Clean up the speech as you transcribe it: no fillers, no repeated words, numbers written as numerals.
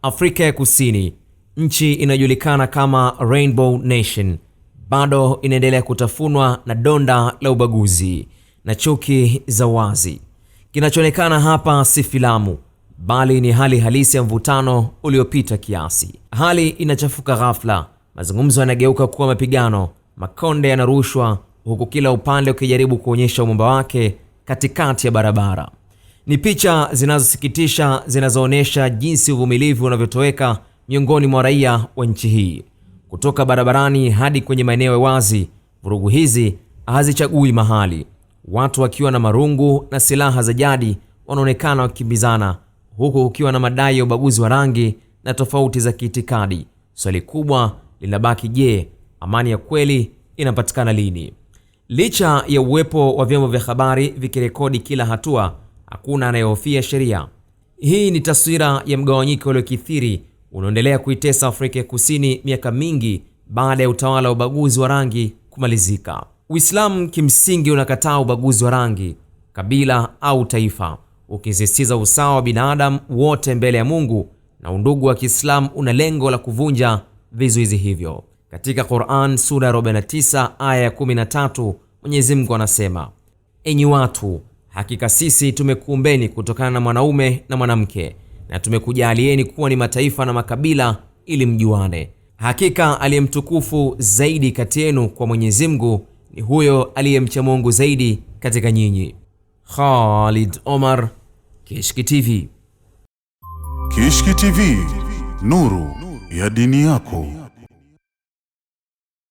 Afrika ya Kusini, nchi inayojulikana kama Rainbow Nation, bado inaendelea kutafunwa na donda la ubaguzi na chuki za wazi. Kinachoonekana hapa si filamu, bali ni hali halisi ya mvutano uliopita kiasi. Hali inachafuka ghafla, mazungumzo yanageuka kuwa mapigano, makonde yanarushwa, huku kila upande ukijaribu kuonyesha umumba wake katikati ya barabara. Ni picha zinazosikitisha zinazoonyesha jinsi uvumilivu unavyotoweka miongoni mwa raia wa nchi hii. Kutoka barabarani hadi kwenye maeneo wazi, vurugu hizi hazichagui mahali. Watu wakiwa na marungu na silaha za jadi wanaonekana wakikimbizana, huku ukiwa na madai ya ubaguzi wa rangi na tofauti za kiitikadi. Swali kubwa linabaki, je, amani ya kweli inapatikana lini? Licha ya uwepo wa vyombo vya habari vikirekodi kila hatua, hakuna anayehofia sheria. Hii ni taswira ya mgawanyiko uliokithiri unaendelea kuitesa Afrika ya Kusini miaka mingi baada ya utawala wa ubaguzi wa rangi kumalizika. Uislamu kimsingi unakataa ubaguzi wa rangi, kabila au taifa, ukisisitiza usawa wa binadamu wote mbele ya Mungu, na undugu wa Kiislamu una lengo la kuvunja vizuizi hivyo. Katika Qur'an sura ya 49 aya ya 13, Mwenyezi Mungu anasema, enyi watu, hakika sisi tumekuumbeni kutokana na mwanaume na mwanamke, na tumekujalieni kuwa ni mataifa na makabila ili mjuane. Hakika aliyemtukufu zaidi kati yenu kwa Mwenyezi Mungu ni huyo aliyemcha Mungu zaidi katika nyinyi. Khalid Omar, Kishki TV. Kishki TV, nuru ya dini yako.